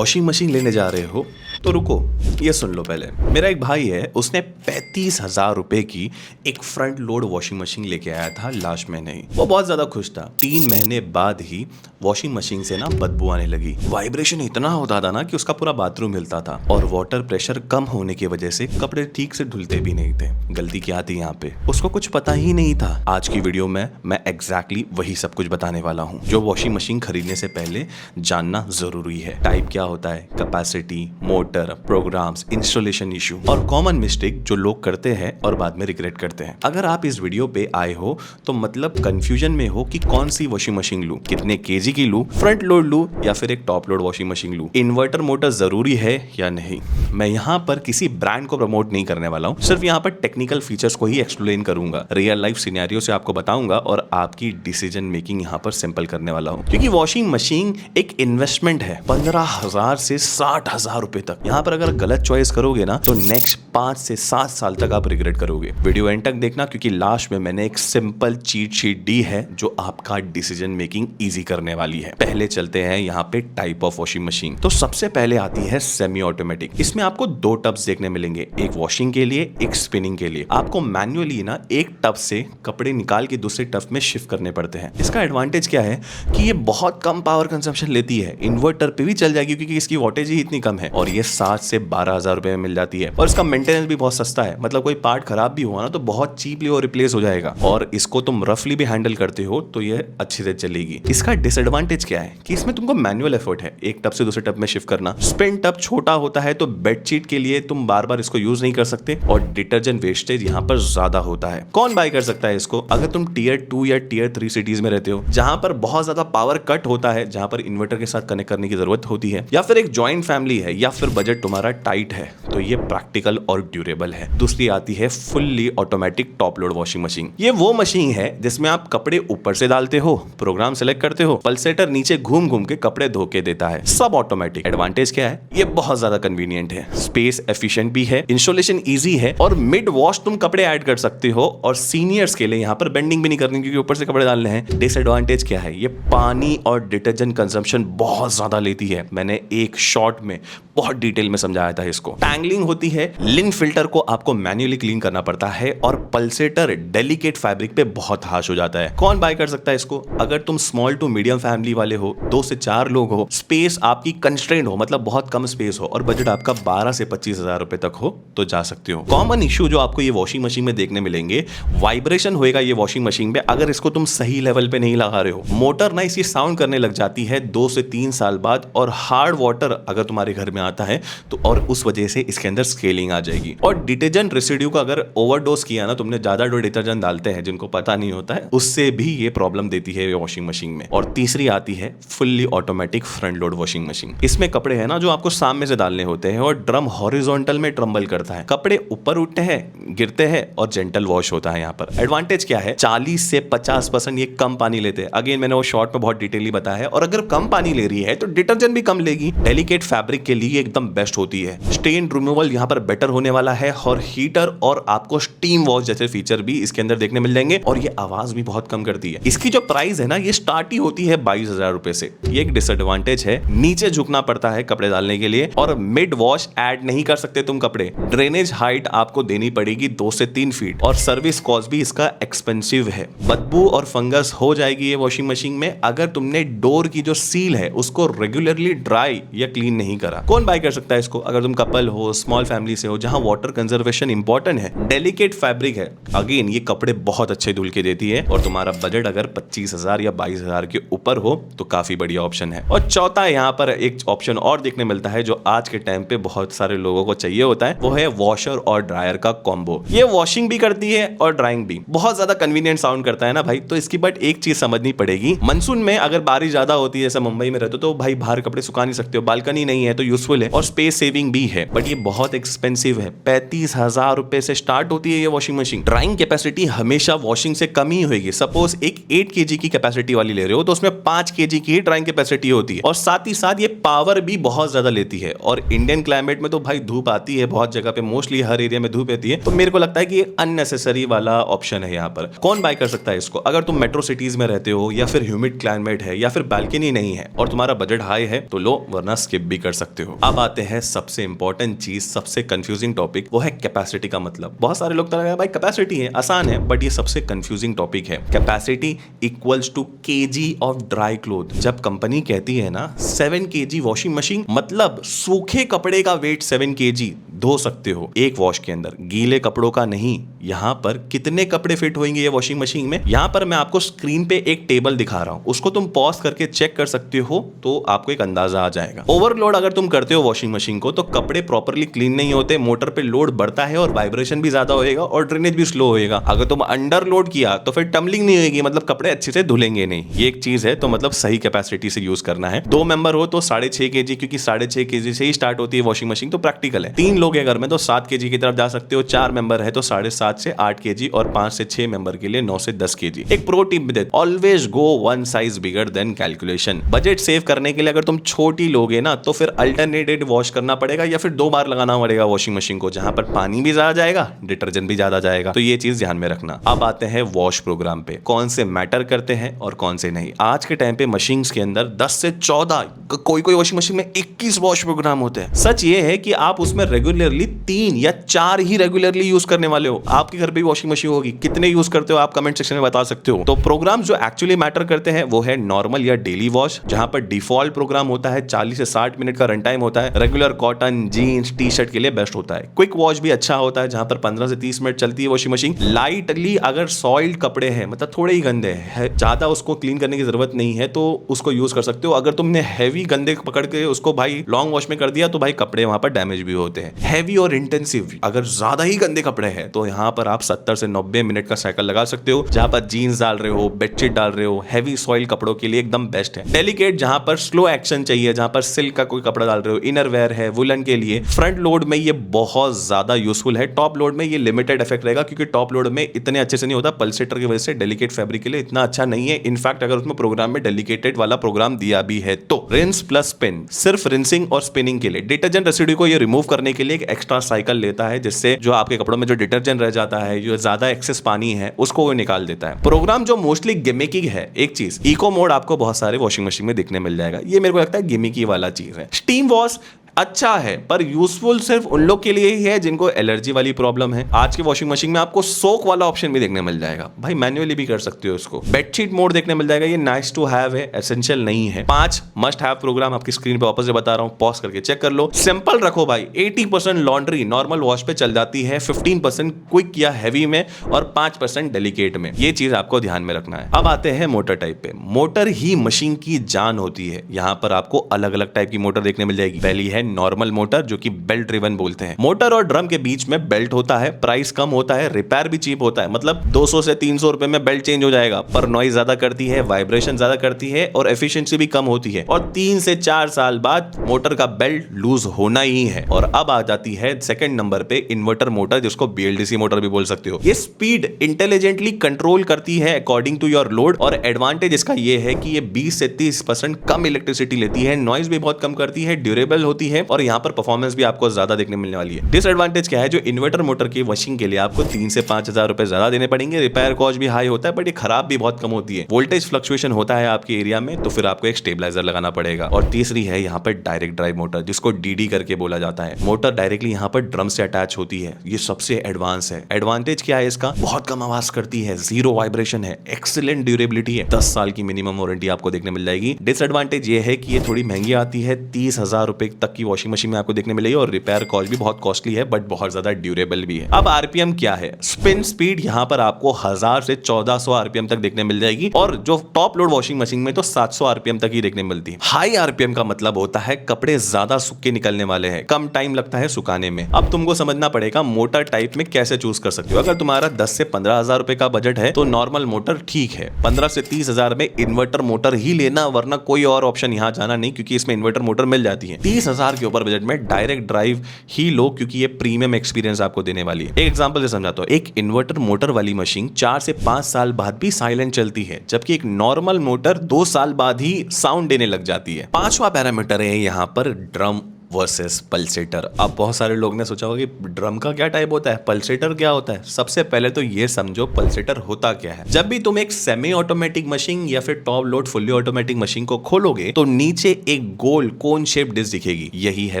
Washing machine लेने जा रहे हो तो रुको, ये सुन लो पहले। मेरा एक भाई है, उसने 35,000 रुपए की एक फ्रंट लोड वॉशिंग मशीन लेके आया था लास्ट महीने ही। वो बहुत ज्यादा खुश था। 3 महीने बाद ही वॉशिंग मशीन से ना बदबू आने लगी। वाइब्रेशन इतना होता था ना कि उसका पूरा बाथरूम हिलता था, और वाटर प्रेशर कम होने की वजह से कपड़े ठीक से धुलते भी नहीं थे। गलती क्या थी यहाँ पे, उसको कुछ पता ही नहीं था। आज की वीडियो में मैं एग्जैक्टली वही सब कुछ बताने वाला हूँ जो वॉशिंग मशीन खरीदने से पहले जानना जरूरी है। टाइप क्या होता है, capacity, motor, programs, installation issue और कॉमन मिस्टेक जो लोग करते हैं और बाद में रिग्रेट करते हैं। अगर आप इस वीडियो पे आए हो तो मतलब कंफ्यूजन में हो कि कौन सी वॉशिंग मशीन लूं, कितने केजी की लूं, फ्रंट लोड लूं या फिर एक टॉप लोड वॉशिंग मशीन लूं, इन्वर्टर मोटर जरूरी है या नहीं। मैं यहाँ पर किसी ब्रांड को प्रमोट नहीं करने वाला हूँ, सिर्फ यहाँ पर टेक्निकल फीचर्स को ही एक्सप्लेन करूंगा, रियल लाइफ सिनेरियो से आपको बताऊंगा और आपकी डिसीजन मेकिंग यहाँ पर सिंपल करने वाला हूँ। क्योंकि वॉशिंग मशीन एक इन्वेस्टमेंट है 15,000 से 60,000 रुपए तक। यहाँ पर अगर गलत चॉइस करोगे ना तो नेक्स्ट 5 से 7 साल तक आप रिग्रेट करोगे। वीडियो एंड तक देखना, क्योंकि लास्ट में मैंने एक सिंपल चीट शीट दी है जो आपका डिसीजन मेकिंग इजी करने वाली है। पहले चलते हैं यहाँ पे टाइप ऑफ वॉशिंग मशीन। तो सबसे पहले आती है सेमी ऑटोमेटिक। इसमें आपको 2 टब्स देखने मिलेंगे, एक वॉशिंग के लिए, एक स्पिनिंग के लिए। आपको मैन्युअली ना एक टब से कपड़े निकाल के दूसरे टब में शिफ्ट करने पड़ते हैं। इसका एडवांटेज क्या है कि ये बहुत कम पावर कंजम्पशन लेती है, इन्वर्टर पे भी चल जाएगी क्योंकि इसकी वोल्टेज ही इतनी कम है, और ये 7 से 12,000 रुपए में मिल जाती है। और इसका मेंटेनेंस भी बहुत सस्ता है, मतलब कोई पार्ट खराब भी हुआ ना तो बहुत चीपली वो रिप्लेस हो जाएगा, और इसको तुम रफली भी हैंडल करते हो तो ये अच्छे से चलेगी। इसका डिसएडवांटेज क्या है कि इसमें तुमको मैनुअल एफर्ट है, एक टब से दूसरे टब में शिफ्ट करना। स्पिन टब छोटा होता है तो बेडशीट के लिए तुम बार बार इसको यूज नहीं कर सकते, और डिटर्जेंट वेस्टेज यहाँ पर ज्यादा होता है। कौन बाय कर सकता है इसको? अगर तुम टियर 2 या टियर 3 सिटीज में रहते हो जहां पर बहुत ज्यादा पावर कट होता है, जहां पर इन्वर्टर के साथ कनेक्ट करने की जरूरत होती है, या फिर एक जॉइंट फैमिली है, या फिर बजट तुम्हारा टाइट है, तो ये प्रैक्टिकल और ड्यूरेबल है। दूसरी आती है fully automatic top load washing machine. ये वो मशीन है जिसमें आप कपड़े ऊपर से डालते हो, प्रोग्राम सेलेक्ट करते हो, पल्सेटर नीचे घूम घूम के कपड़े धो के देता है, सब ऑटोमेटिक। एडवांटेज क्या है? ये बहुत ज्यादा कन्वीनियंट है, स्पेस एफिशिएंट भी है, इंस्टॉलेशन इजी है, और मिड वॉश तुम कपड़े ऐड कर सकते हो, और सीनियर्स के लिए यहाँ पर बेंडिंग भी नहीं करनी क्योंकि ऊपर से कपड़े डालने हैं। डिसएडवांटेज क्या है? ये पानी और डिटर्जेंट कंजम्पशन बहुत ज्यादा लेती है। मैंने एक शॉर्ट में बहुत डिटेल में समझाया था इसको। टैंगलिंग होती है, लिन फिल्टर को आपको मैन्युअली क्लीन करना पड़ता है, और पल्सेटर डेलिकेट फैब्रिक पे बहुत हार्श हो जाता है। कौन बाय कर सकता है इसको? अगर तुम स्मॉल टू मीडियम फैमिली वाले हो, 2 से 4 लोग हो, स्पेस आपकी कंस्ट्रेंट हो, मतलब बहुत कम स्पेस हो, और बजट आपका 12 से 25,000 रुपए तक हो तो जा सकते हो। कॉमन इश्यू जो आपको ये वॉशिंग मशीन में देखने मिलेंगे, वाइब्रेशन होएगा ये वॉशिंग मशीन में अगर इसको तुम सही लेवल पे नहीं लगा रहे हो। मोटर ना इसकी साउंड करने लग जाती है 2 से 3 साल बाद, और हार्ड वाटर अगर तुम्हारे घर में आता है तो और उस वजह से इसके अंदर स्केलिंग आ जाएगी। और डिटर्जेंट रेसिड्यू का अगर ओवरडोज किया ना, तुमने ज्यादा डिटर्जेंट डालते हैं जिनको पता नहीं होता है, उससे भी ये प्रॉब्लम देती है वॉशिंग मशीन में। और तीसरी आती है fully automatic front load washing machine. इसमें कपड़े हैं ना जो आपको सामने से डालने होते हैं, और ड्रम हॉरिजॉन्टल में ट्रम्बल करता है, कपड़े ऊपर उठते हैं, गिरते हैं, और जेंटल वॉश होता है। यहाँ पर एडवांटेज क्या है? 40 से 50% ये कम पानी लेते हैं। अगेन मैंने वो शॉर्ट में बहुत डिटेली बताया है, और अगर कम पानी ले रही है तो डिटर्जेंट भी कम लेगी। डेलिकेट फैब्रिक के लिए एकदम बेस्ट होती है। स्टेन रिमूवल यहाँ पर बेटर होने वाला है, और हीटर और आपको स्टीम वॉश जैसे फीचर भी इसके अंदर देखने मिल जाएंगे, और ये आवाज भी बहुत कम करती है। इसकी जो प्राइस है ना, ये स्टार्ट ही होती है 22,000 रुपए से। ये एक डिसएडवांटेज है, नीचे झुकना पड़ता है कपड़े डालने के लिए, और मिड वॉश ऐड नहीं कर सकते तुम कपड़े। ड्रेनेज हाइट आपको देनी पड़ेगी 2 से 3 फीट, और सर्विस कॉस्ट भी इसका एक्सपेंसिव है। बदबू और फंगस हो जाएगी ये वॉशिंग मशीन में अगर तुमने डोर की जो सील है उसको रेगुलरली ड्राई या क्लीन नहीं करा। कौन बाय कर सकता है इसको? अगर तुम कपल हो, स्मॉल फैमिली से हो, जहां वाटर कंजर्वेशन इंपॉर्टेंट है, डेलिकेट फैब्रिक है, अगेन ये कपड़े बहुत अच्छे धुल के देती है, और तुम्हारा बजट अगर 25,000 या 22,000 के ऊपर हो तो काफी बढ़िया ऑप्शन है। और चौथा यहाँ पर एक ऑप्शन और देखने मिलता है जो आज के टाइम पे बहुत सारे लोगों को चाहिए होता है, वो है वॉशर और ड्रायर का कॉम्बो। ये वॉशिंग भी करती है और ड्राइंग भी। बहुत ज्यादा कन्वीनियंट साउंड करता है ना भाई, तो इसकी बट एक चीज समझनी पड़ेगी, मानसून में अगर बारिश ज्यादा होती है, जैसे मुंबई में रहते हो, तो भाई बाहर कपड़े सुखा नहीं सकते हो, बालकनी नहीं है तो यूजफुल है, और स्पेस सेविंग भी है। बट ये बहुत एक्सपेंसिव है। 35,000 रुपए से स्टार्ट होती है ये वॉशिंग मशीन। ड्राइंग कैपेसिटी हमेशा वॉशिंग से कम ही होगी। सपोज एक 8 kg की कैपेसिटी वाली ले रहे हो तो उसमें 5 kg की ड्राइंग कैपेसिटी होती है, और साथ ही साथ ये पावर भी बहुत ज्यादा लेती है। और इंडियन क्लाइमेट में तो भाई धूप आती है बहुत जगह पे, मोस्टली हर एरिया में धूप आती है, तो मेरे को लगता है कि ये अननेसेसरी वाला ऑप्शन है। यहाँ पर कौन बाय कर सकता है इसको? अगर तुम मेट्रो सिटीज में रहते हो या फिर ह्यूमिड क्लाइमेट है या फिर बालकनी नहीं है और तुम्हारा बजट हाई है तो लो, वरना स्किप भी कर सकते हो। अब आते हैं सबसे इंपॉर्टेंट चीज, सबसे कंफ्यूजिंग टॉपिक, वो है कैपेसिटी का मतलब। बहुत सारे लोग तो भाई कैपेसिटी है, आसान है, बट ये सबसे कंफ्यूजिंग टॉपिक है। Capacity equals to KG of dry cloth. जब कंपनी कहती है ना 7 kg वॉशिंग मशीन, मतलब सूखे कपड़े का वेट 7 kg धो सकते हो एक वॉश के अंदर, गीले कपड़ों का नहीं। यहाँ पर कितने कपड़े फिट होंगे ये वॉशिंग मशीन में? यहाँ पर मैं आपको स्क्रीन पे एक टेबल दिखा रहा हूँ, उसको तुम पॉज करके चेक कर सकते हो, तो आपको एक अंदाजा आ जाएगा। ओवरलोड अगर तुम करते हो वॉशिंग मशीन को तो कपड़े प्रॉपरली क्लीन नहीं होते, मोटर पे लोड बढ़ता है और वाइब्रेशन भी ज्यादा होएगा और ड्रेनेज भी स्लो होएगा। अगर तुम अंडर लोड किया तो फिर टम्बलिंग नहीं होगी, मतलब कपड़े अच्छे से धुलेंगे नहीं। ये एक चीज है, तो मतलब सही कैपेसिटी से यूज करना है। 2 मेंबर हो तो 6.5 kg, क्योंकि 6.5 kg से ही स्टार्ट होती है वॉशिंग मशीन, तो प्रैक्टिकल है। 3 लोग हैं घर में तो 7 kg की तरफ जा सकते हो। 4 मेंबर है तो 7.5 से 8 kg, और 5 से 6 मेंबर के लिए 9 से 10 kg। एक प्रो टिप भी दे, always go one size bigger than calculation. Budget save करने के लिए अगर तुम छोटी लोगे ना तो फिर अल्टरनेटेड वॉश करना पड़ेगा या फिर 2 बार लगाना पड़ेगा वॉशिंग मशीन को, जहां पर पानी भी ज्यादा जाएगा, डिटर्जेंट भी ज्यादा जाएगा। तो ये चीज ध्यान में रखना। अब आते हैं वॉश प्रोग्राम पे, कौन से मैटर करते हैं और कौन से नहीं। आज के टाइम पे मशीन के अंदर 10 से 14, कोई वॉशिंग मशीन में 21 वॉश प्रोग्राम होते हैं। सच ये है कि आप उसमें रेगुलरली 3 या 4 ही रेगुलरली यूज करने वाले हो। आपके घर पे वॉशिंग मशीन होगी, कितने यूज करते हो आप कमेंट सेक्शन में बता सकते हो। तो प्रोग्राम जो एक्चुअली मैटर करते हैं वो है नॉर्मल या डेली वॉश, जहां पर डिफॉल्ट प्रोग्राम होता है 40 से 60 मिनट का रन टाइम होता है। Regular cotton, jeans, T shirt के लिए बेस्ट होता है। क्विक वॉश भी अच्छा होता है, जहां पर 15 से 30 मिनट चलती है वॉशिंग मशीन। लाइटली अगर सॉइल्ड कपड़े हैं, मतलब थोड़े ही गंदे हैं, ज्यादा उसको क्लीन करने की जरूरत नहीं है, तो उसको यूज कर सकते हो। अगर तुमने हैवी गंदे पकड़ के उसको भाई लॉन्ग वॉश में कर दिया तो भाई कपड़े वहां पर डैमेज भी होते हैं। हैवी और इंटेंसिव, अगर ज्यादा ही गंदे कपड़े हैं तो यहाँ पर आप 70 से 90 मिनट का साइकिल लगा सकते हो, जहां पर जीन्स डाल रहे हो, बेडशीट डाल रहे हो, हैवी सॉइल कपड़ों के लिए एकदम बेस्ट है। डेलिकेट, जहां पर स्लो एक्शन चाहिए, जहां पर सिल्क का कोई कपड़ा डाल रहे हो, इनर वेयर है, वुलन के लिए। फ्रंट लोड में ये बहुत ज्यादा यूजफुल है। टॉप लोड में ये लिमिटेड इफेक्ट रहेगा, क्योंकि टॉप लोड में इतने अच्छे से नहीं होता, पल्सेटर की वजह से डेलिकेट फैब्रिक के लिए इतना अच्छा नहीं है। इनफैक्ट अगर उसमें प्रोग्राम में डेलिकेटेड वाला प्रोग्राम दिया भी है तो। रिंस प्लस स्पिन, सिर्फ रिंसिंग और स्पिनिंग के लिए। डिटर्जेंट रेसिड्यू को ये रिमूव करने के लिए एक एक्स्ट्रा साइकिल लेता है, जिससे जो आपके कपड़ों में जो डिटर्जेंट रह जाता है, जो ज्यादा एक्सेस पानी है, उसको वो निकाल देता है। प्रोग्राम जो मोस्टली गिमिकी है, एक चीज इको मोड आपको बहुत सारे वॉशिंग मशीन में दिखने मिल जाएगा, ये मेरे को लगता है गिमिकी वाला चीज है। स्टीम वॉश अच्छा है, पर यूजफुल सिर्फ उन लोग के लिए ही है जिनको एलर्जी वाली प्रॉब्लम है। आज की वॉशिंग मशीन में आपको सोक वाला ऑप्शन भी देखने मिल जाएगा, भाई मैन्युअली भी कर सकते हो इसको। बेडशीट मोड देखने मिल जाएगा, ये नाइस टू हैव है, एसेंशियल नहीं है। 5 मस्ट हैव प्रोग्राम आपकी स्क्रीन पे वापस से बता रहा हूं, पॉज करके चेक कर लो। सिंपल रखो भाई, 80% लॉन्ड्री नॉर्मल वॉश पे चल जाती है, 15% क्विक या हैवी में, और 5% डेलिकेट में। ये चीज आपको ध्यान में रखना है। अब आते हैं मोटर टाइप पे। मोटर ही मशीन की जान होती है। यहाँ पर आपको अलग अलग टाइप की मोटर देखने मिल जाएगी। पहली है नॉर्मल मोटर, जो कि बेल्ट ड्रिवन बोलते हैं। मोटर और ड्रम के बीच में बेल्ट होता है, प्राइस कम होता है, रिपेयर भी चीप होता है, मतलब 200 से 300 रुपए में बेल्ट चेंज हो जाएगा, पर नॉइज ज्यादा करती है, वाइब्रेशन ज्यादा करती है और एफिशिएंसी भी कम होती है। और 3 से 4 साल बाद मोटर का बेल्ट लूज होना ही है। और अब आ जाती है सेकंड नंबर पे इन्वर्टर मोटर, जिसको BLDC मोटर भी बोल सकते हो। ये स्पीड इंटेलिजेंटली कंट्रोल करती है अकॉर्डिंग टू योर लोड, और एडवांटेज इसका ये है कि ये 20 से 30% कम इलेक्ट्रिसिटी लेती है, नॉइज भी बहुत कम करती है, ड्यूरेबल होती है, और यहाँ पर परफॉर्मेंस भी आपको ज्यादा देखने मिलने वाली है। डिसएडवांटेज क्या है, जो इन्वर्टर मोटर की वॉशिंग के लिए आपको 3 से 5,000 रुपए ज्यादा देने पड़ेंगे, रिपेयर कॉस्ट भी हाई होता है, बट ये खराब भी बहुत कम होती है। वोल्टेज फ्लक्चुएशन होता है आपके एरिया में, तो फिर आपको एक स्टेबलाइजर लगाना पड़ेगा। और तीसरी है यहाँ पर डायरेक्ट ड्राइव मोटर, जिसको DD करके बोला जाता है। मोटर डायरेक्टली यहाँ पर ड्रम से अटैच होती है, ये सबसे एडवांस है। एडवांटेज क्या है इसका, बहुत कम आवाज करती है, जीरो वाइब्रेशन है, एक्सीलेंट ड्यूरेबिलिटी है, 10 साल की मिनिमम वारंटी आपको देखने मिल जाएगी। डिसएडवांटेज ये है कि ये थोड़ी महंगी आती है, 30,000 रुपए तक की वॉशिंग मशीन में आपको देखने मिलेगी, और रिपेयर कॉस्ट भी बहुत कॉस्टली है, बट बहुत ज्यादा ड्यूरेबल भी है। अब आरपीएम क्या है, स्पिन स्पीड यहाँ पर आपको 1000 से 1400 आरपीएम तक देखने मिल जाएगी, और जो टॉप लोड वॉशिंग मशीन में तो 700 आरपीएम तक ही देखने मिलती है। हाई आरपीएम का मतलब होता है कपड़े ज्यादा सूख के निकलने वाले हैं, कम टाइम लगता है सुखाने में। अब तुमको समझना पड़ेगा मोटर टाइप में कैसे चूज कर सकते हो। अगर तुम्हारा 10 से 15,000 रुपए का बजट है तो नॉर्मल मोटर ठीक है। 15 से 30,000 में इन्वर्टर मोटर ही लेना, वरना कोई और ऑप्शन यहाँ जाना नहीं, क्योंकि इसमें इन्वर्टर मोटर मिल जाती है। 30,000 1000 के ऊपर बजट में डायरेक्ट ड्राइव ही लो, क्योंकि ये प्रीमियम एक्सपीरियंस आपको देने वाली है। एक एग्जांपल से समझाता हूँ, एक इन्वर्टर मोटर वाली मशीन 4 से 5 साल बाद भी साइलेंट चलती है, जबकि एक नॉर्मल मोटर 2 साल बाद ही साउंड देने लग जाती है। पांचवा पैरामीटर है यहाँ पर ड्रम वर्सेस पल्सेटर। अब बहुत सारे लोग ने सोचा होगा कि ड्रम का क्या टाइप होता है, पल्सेटर क्या होता है। सबसे पहले तो ये समझो पल्सेटर होता क्या है। जब भी तुम एक सेमी ऑटोमेटिक मशीन या फिर top load fully automatic machine को खोलोगे तो नीचे एक गोल कोन शेप डिस्क दिखेगी, यही है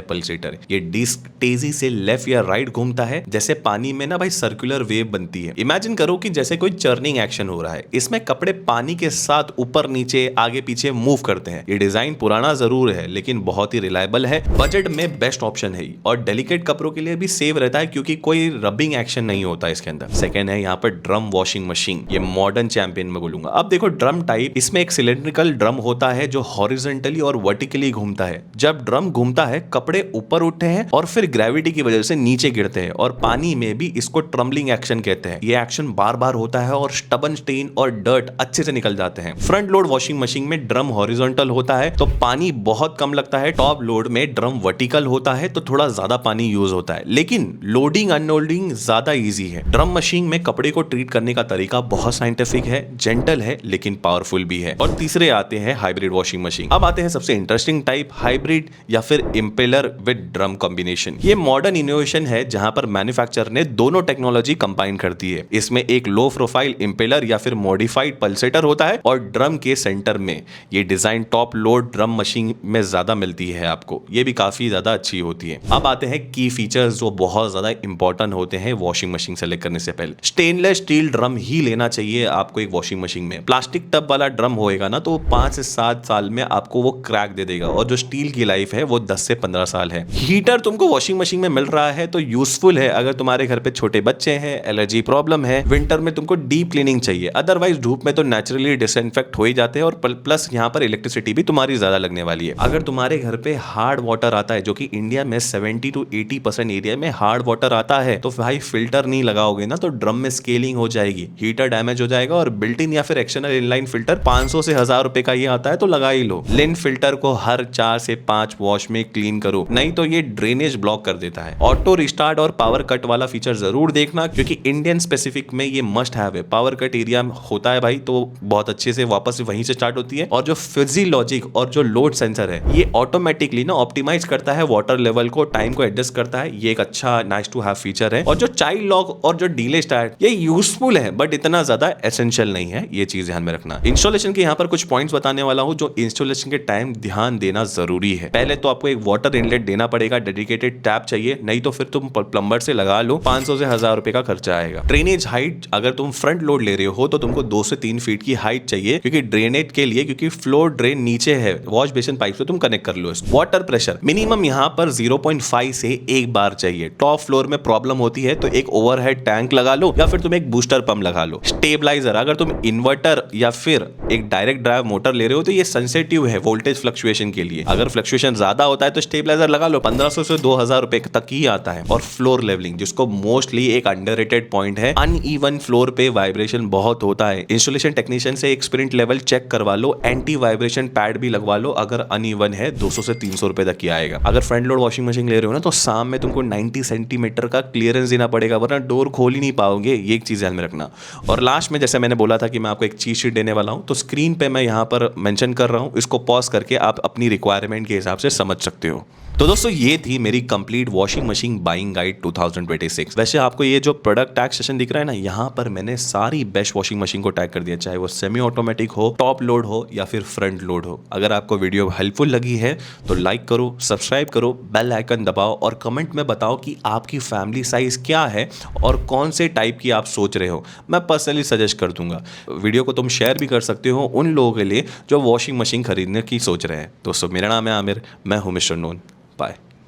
पल्सेटर। ये डिस्क तेजी से लेफ्ट या राइट घूमता है, जैसे पानी में ना भाई सर्कुलर वेव बनती है। इमेजिन करो कि जैसे कोई चर्निंग एक्शन हो रहा है। इसमें कपड़े पानी के साथ ऊपर नीचे आगे पीछे मूव करते हैं। ये डिजाइन पुराना जरूर है लेकिन बहुत ही रिलायबल है, बजट में बेस्ट ऑप्शन है और डेलिकेट कपड़ों के लिए भी सेव रहता है क्योंकि कोई रबिंग एक्शन नहीं होता इसके अंदर। सेकंड है यहाँ पर ड्रम वॉशिंग मशीन, ये मॉडर्न चैंपियन में बोलूंगा। अब देखो ड्रम टाइप, इसमें एक सिलेंड्रिकल ड्रम होता है जो हॉरिजॉन्टली और वर्टिकली घूमता है। जब ड्रम घूमता है कपड़े ऊपर उठते हैं और फिर ग्रेविटी की वजह से नीचे गिरते हैं, और पानी में भी इसको ट्रम्बलिंग एक्शन कहते हैं। ये एक्शन बार बार होता है और स्टबन स्टेन और डर्ट अच्छे से निकल जाते हैं। फ्रंट लोड वॉशिंग मशीन में ड्रम हॉरिजॉन्टल होता है तो पानी बहुत कम लगता है। टॉप लोड में ड्रम वर्टिकल होता है तो थोड़ा ज्यादा पानी यूज होता है, लेकिन लोडिंग अनलोडिंग ज्यादा इजी है। ड्रम मशीन में कपड़े को ट्रीट करने का तरीका बहुत साइंटिफिक है, जेंटल है लेकिन पावरफुल भी है। और तीसरे आते हैं हाइब्रिड वॉशिंग मशीन। अब आते हैं सबसे इंटरेस्टिंग टाइप, हाइब्रिड या फिर इंपेलर विद ड्रम कॉम्बिनेशन। ये मॉडर्न इनोवेशन है जहां पर मैन्युफैक्चरर ने दोनों टेक्नोलॉजी कंबाइन कर दी है। इसमें एक लो प्रोफाइल इंपेलर या फिर मॉडिफाइड पल्सेटर होता है और ड्रम के सेंटर में। ये design top load drum machine में ज्यादा मिलती है आपको, ये भी काफी ज्यादा अच्छी होती है। अब आते हैं की फीचर्स जो बहुत ज्यादा इंपॉर्टेंट होते हैं वॉशिंग मशीन सेलेक्ट करने से पहले। स्टेनलेस स्टील ड्रम ही लेना चाहिए आपको एक वॉशिंग मशीन में। प्लास्टिक टब वाला ड्रम होएगा ना तो 5 से 7 साल में आपको वो क्रैक दे देगा, और जो स्टील की लाइफ है वो 10 से 15 साल है। हीटर तुमको वॉशिंग मशीन में मिल रहा है तो यूजफुल है अगर तुम्हारे घर पे छोटे बच्चे हैं, एलर्जी प्रॉब्लम है, विंटर में तुमको डीप क्लीनिंग चाहिए। अदरवाइज धूप में तो नेचुरली डिसइंफेक्ट हो ही जाते हैं, और प्लस यहाँ पर इलेक्ट्रिसिटी भी तुम्हारी ज्यादा लगने वाली है। अगर तुम्हारे घर पे हार्ड वाटर आता है, जो कि इंडिया में 70 to 80% एरिया में हार्ड वाटर आता है, तो भाई फिल्टर नहीं लगाओगे ना तो ड्रम में स्केलिंग हो जाएगी, हीटर डैमेज हो जाएगा। और बिल्ट इन या फिर एक्सटर्नल इनलाइन फिल्टर 500 से 1000 रुपए का ये आता है तो लगा ही लो। लिन फिल्टर को हर 4 से 5 वॉश में क्लीन करो, नहीं तो ये ड्रेनेज ब्लॉक कर देता है। ऑटो रिस्टार्ट और पावर कट वाला फीचर जरूर देखना, क्योंकि इंडियन स्पेसिफिक में ये मस्ट हैव है। पावर कट एरिया होता है भाई तो बहुत अच्छे से वापस वहीं से स्टार्ट होती है। और जो फिजियोलॉजिक और जो लोड सेंसर है ये ऑटोमेटिकली ना ऑप्टिमाइज करता है वाटर लेवल को, टाइम को एडजस्ट करता है। ये एक अच्छा नाइस टू हैव फीचर है। और जो चाइल्ड लॉक और जो डिले स्टार्ट ये यूजफुल है बट इतना ज्यादा एसेंशियल नहीं है, ये चीज ध्यान में रखना। इंस्टॉलेशन के यहाँ पर कुछ पॉइंट्स बताने वाला हूँ जो इंस्टॉलेशन के टाइम ध्यान देना जरूरी है। पहले तो आपको एक वाटर इनलेट देना पड़ेगा, डेडिकेटेड टैप चाहिए, नहीं तो फिर तुम प्लम्बर से लगा लो, 500 से 1000 रुपए का खर्चा आएगा। ड्रेनेज हाइट, अगर तुम फ्रंट लोड ले रहे हो तो तुमको 2 से 3 फीट की हाइट चाहिए, क्योंकि ड्रेनेज के लिए, क्योंकि फ्लोर ड्रेन नीचे है, वॉश बेसिन पाइप से तुम कनेक्ट कर लो। वाटर प्रेशर मिनिमम यहाँ पर 0.5 से 1 बार चाहिए। टॉप फ्लोर में प्रॉब्लम होती है तो एक ओवरहेड टैंक लगा लो या फिर तुम एक बूस्टर पंप लगा लो। स्टेबलाइजर, अगर तुम इन्वर्टर या फिर एक डायरेक्ट ड्राइव मोटर ले रहे हो तो ये सेंसिटिव है वोल्टेज फ्लक्चुएशन के लिए। अगर फ्लक्चुएशन ज्यादा होता है तो स्टेबलाइजर लगा लो, 1500 से 2000 रुपए तक ही आता है। और फ्लोर लेवलिंग, जिसको मोस्टली एक अंडररेटेड पॉइंट है, अनइवन फ्लोर पे वाइब्रेशन बहुत होता है। इंस्टॉलेशन टेक्नीशियन से एक स्प्रिंट लेवल चेक करवा लो, एंटी वाइब्रेशन पैड भी लगवा लो। अगर अनइवन है 200 से 300 रुपए तक ही आएगा। अगर फ्रंट लोड वॉशिंग मशीन ले रहे हो ना तो साम में तुमको 90 सेंटीमीटर का क्लियरेंस देना पड़ेगा, वरना डोर खोल ही नहीं पाओगे। ये एक चीज ध्यान में रखना। और लास्ट में जैसे मैंने बोला था कि मैं आपको एक चीट शीट देने वाला हूं, तो स्क्रीन पे मैं यहां पर मेंशन कर रहा हूं, इसको पॉज करके आप अपनी रिक्वायरमेंट के हिसाब से समझ सकते हो। तो दोस्तों ये थी मेरी complete washing machine buying guide 2026। वैसे आपको ये जो प्रोडक्ट टैग सेशन दिख रहा है ना, यहाँ पर मैंने सारी बेस्ट वॉशिंग मशीन को टैग कर दिया, चाहे वो सेमी ऑटोमेटिक हो, टॉप लोड हो या फिर फ्रंट लोड हो। अगर आपको वीडियो हेल्पफुल लगी है तो लाइक करो, सब्सक्राइब करो, बेल आइकन दबाओ और कमेंट में बताओ कि आपकी फैमिली साइज क्या है और कौन से टाइप की आप सोच रहे हो। मैं पर्सनली सजेस्ट कर दूंगा। वीडियो को तुम शेयर भी कर सकते हो उन लोगों के लिए जो वॉशिंग मशीन खरीदने की सोच रहे हैं। दोस्तों मेरा नाम है आमिर, मैं हूं मिस्टर नून। Bye.